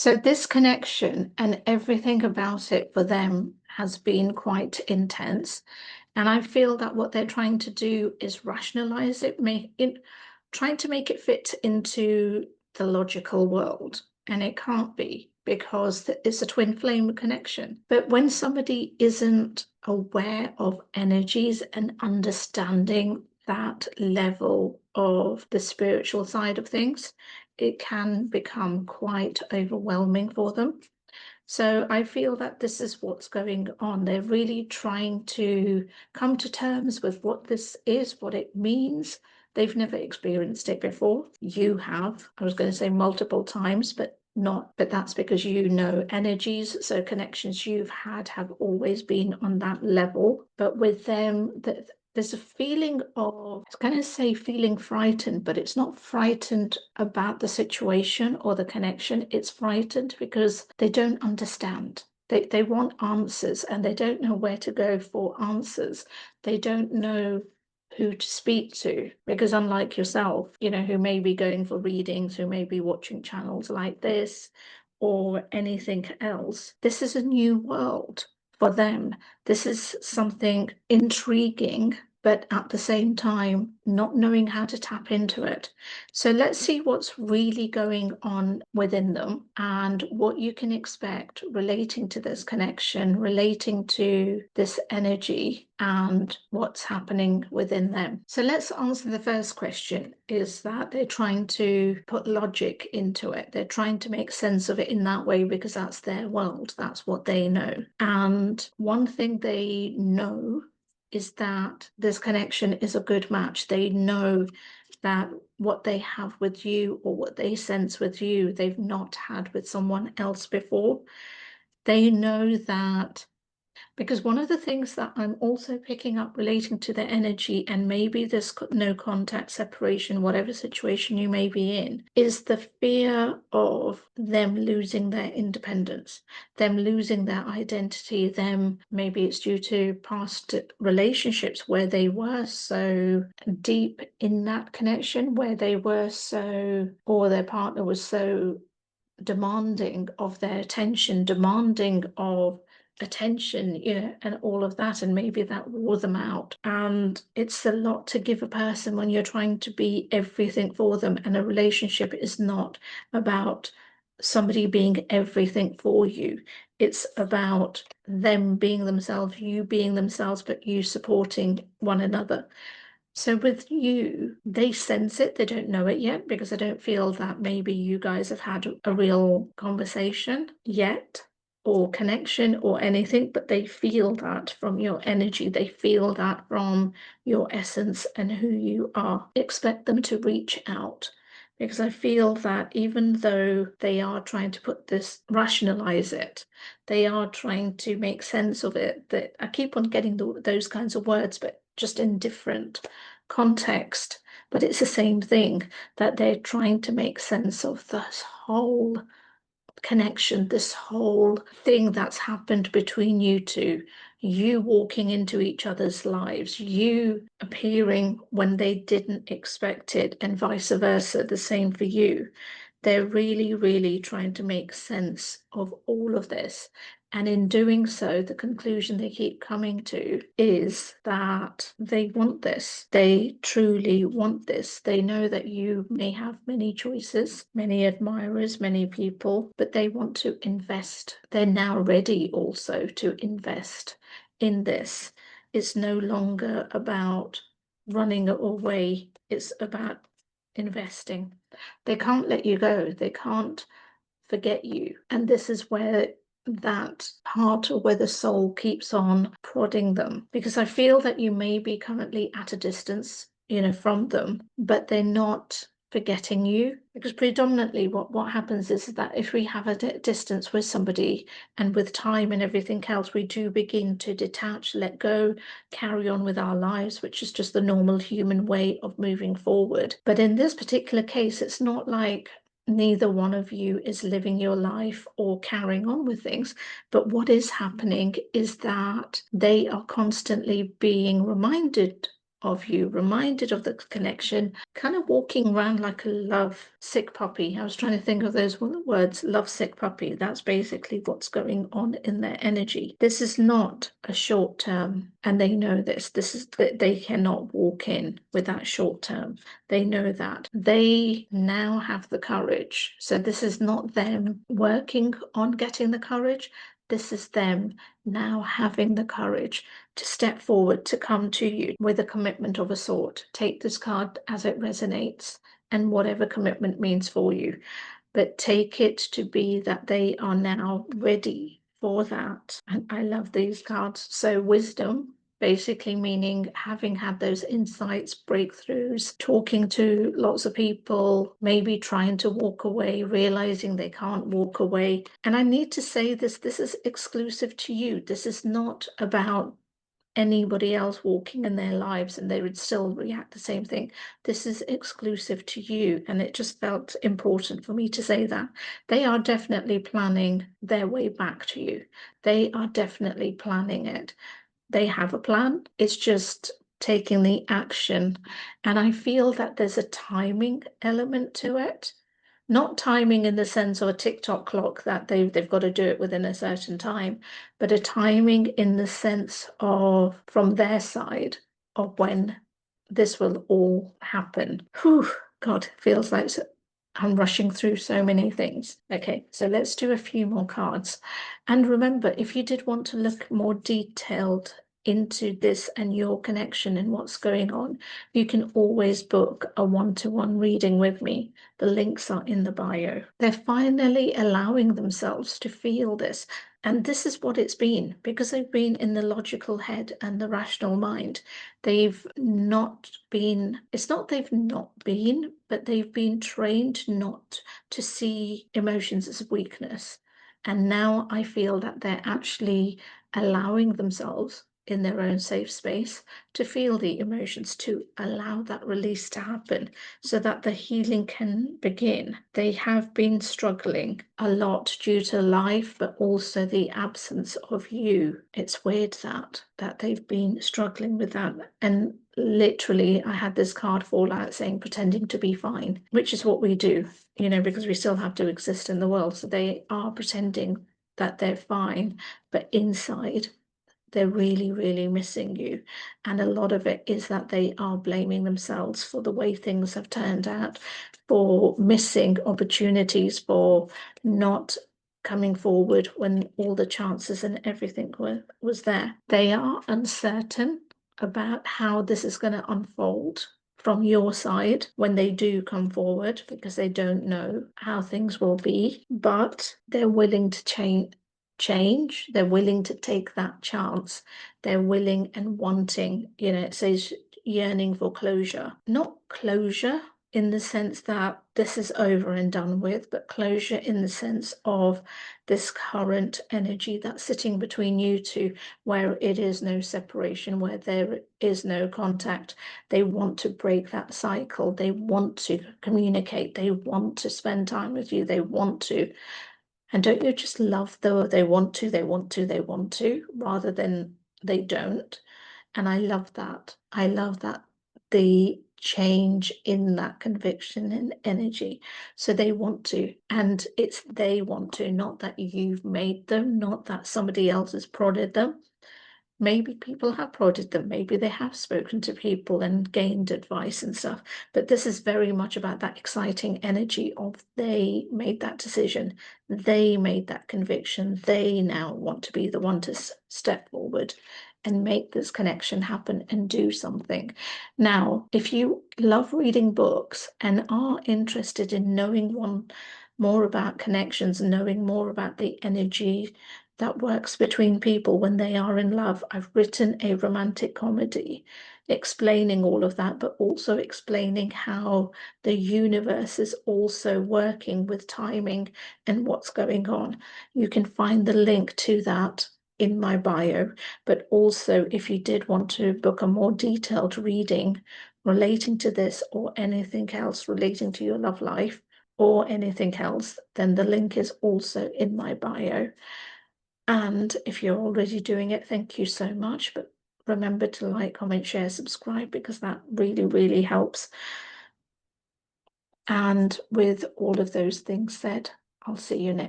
So this connection and everything about it for them has been quite intense. And I feel that what they're trying to do is rationalize it, trying to make it fit into the logical world. And it can't be, because it's a twin flame connection. But when somebody isn't aware of energies and understanding that level of the spiritual side of things, it can become quite overwhelming for them. So I feel that this is what's going on. They're really trying to come to terms with what this is, what it means. They've never experienced it before. You have. I was going to say multiple times, but that's because you know energies. So connections you've had have always been on that level. But with them, there's a feeling of, I was going to say feeling frightened, but it's not frightened about the situation or the connection. It's frightened because they don't understand. They want answers and they don't know where to go for answers. They don't know who to speak to, because unlike yourself, who may be going for readings, who may be watching channels like this or anything else, this is a new world for them. This is something intriguing, but at the same time, not knowing how to tap into it. So let's see what's really going on within them and what you can expect relating to this connection, relating to this energy and what's happening within them. So let's answer the first question, is that they're trying to put logic into it. They're trying to make sense of it in that way because that's their world. That's what they know. And one thing they know is that this connection is a good match. They know that what they have with you or what they sense with you, they've not had with someone else before. They know that, because one of the things that I'm also picking up relating to their energy, and maybe this no contact separation, whatever situation you may be in, is the fear of them losing their independence, them losing their identity, maybe it's due to past relationships where they were so deep in that connection, where they were so, or their partner was so demanding of their attention, demanding of attention, and all of that, and maybe that wore them out. And it's a lot to give a person when you're trying to be everything for them, and a relationship is not about somebody being everything for you. It's about them being themselves, you being themselves, but you supporting one another. So with you, they sense it. They don't know it yet because I don't feel that maybe you guys have had a real conversation yet or connection or anything, but they feel that from your energy. They feel that from your essence and who you are. Expect them to reach out, because I feel that even though they are trying to rationalize it, they are trying to make sense of it. That I keep on getting those kinds of words, but just in different context. But it's the same thing, that they're trying to make sense of this whole connection, this whole thing that's happened between you two, you walking into each other's lives, you appearing when they didn't expect it, and vice versa, the same for you. They're really, really trying to make sense of all of this. And in doing so, the conclusion they keep coming to is that they want this. They truly want this. They know that you may have many choices, many admirers, many people, but they want to invest. They're now ready also to invest in this. It's no longer about running away. It's about investing. They can't let you go. They can't forget you. And this is where that part, or where the soul keeps on prodding them, because I feel that you may be currently at a distance, from them, but they're not forgetting you. Because predominantly what happens is that if we have a distance with somebody, and with time and everything else, we do begin to detach, let go, carry on with our lives, which is just the normal human way of moving forward. But in this particular case, it's not like neither one of you is living your life or carrying on with things, but what is happening is that they are constantly being reminded of you, reminded of the connection, kind of walking around like a love-sick puppy. I was trying to think of those words, love-sick puppy. That's basically what's going on in their energy. This is not a short term, and they know this. This is that they cannot walk in with that short term. They know that. They now have the courage. So this is not them working on getting the courage. This is them now having the courage to step forward, to come to you with a commitment of a sort. Take this card as it resonates and whatever commitment means for you. But take it to be that they are now ready for that. And I love these cards. So wisdom, basically meaning having had those insights, breakthroughs, talking to lots of people, maybe trying to walk away, realizing they can't walk away. And I need to say this is exclusive to you. This is not about anybody else walking in their lives and they would still react the same thing. This is exclusive to you, and it just felt important for me to say that. They are definitely planning their way back to you. They are definitely planning it. They have a plan. It's just taking the action. And I feel that there's a timing element to it. Not timing in the sense of a TikTok clock that they've got to do it within a certain time, but a timing in the sense of, from their side, of when this will all happen. Whew, God, it feels like I'm rushing through so many things. Okay, so let's do a few more cards. And remember, if you did want to look more detailed into this and your connection and what's going on, you can always book a one-to-one reading with me. The links are in the bio. They're finally allowing themselves to feel this. And this is what it's been, because they've been in the logical head and the rational mind. They've not been, it's not they've not been, but they've been trained not to see emotions as weakness. And now I feel that they're actually allowing themselves in their own safe space to feel the emotions, to allow that release to happen so that the healing can begin. They have been struggling a lot due to life, but also the absence of you. It's weird that they've been struggling with that. And literally, I had this card fall out saying pretending to be fine, which is what we do, because we still have to exist in the world. So they are pretending that they're fine, but inside they're really, really missing you. And a lot of it is that they are blaming themselves for the way things have turned out, for missing opportunities, for not coming forward when all the chances and everything was there. They are uncertain about how this is going to unfold from your side when they do come forward, because they don't know how things will be, but they're willing to change. They're willing to take that chance. They're willing and wanting, it says yearning for closure. Not closure in the sense that this is over and done with, but closure in the sense of this current energy that's sitting between you two, where it is no separation, where there is no contact. They want to break that cycle. They want to communicate. They want to spend time with you. They want to. And don't you just love the they want to, rather than they don't? And I love that. I love that, the change in that conviction and energy. So they want to, and it's they want to, not that you've made them, not that somebody else has prodded them. Maybe people have prodded them, maybe they have spoken to people and gained advice and stuff, but this is very much about that exciting energy of they made that decision, they made that conviction, they now want to be the one to step forward and make this connection happen and do something. Now, if you love reading books and are interested in knowing more about connections and knowing more about the energy that works between people when they are in love, I've written a romantic comedy explaining all of that, but also explaining how the universe is also working with timing and what's going on. You can find the link to that in my bio, but also if you did want to book a more detailed reading relating to this or anything else relating to your love life or anything else, then the link is also in my bio. And if you're already doing it, thank you so much. But remember to like, comment, share, subscribe, because that really, really helps. And with all of those things said, I'll see you next.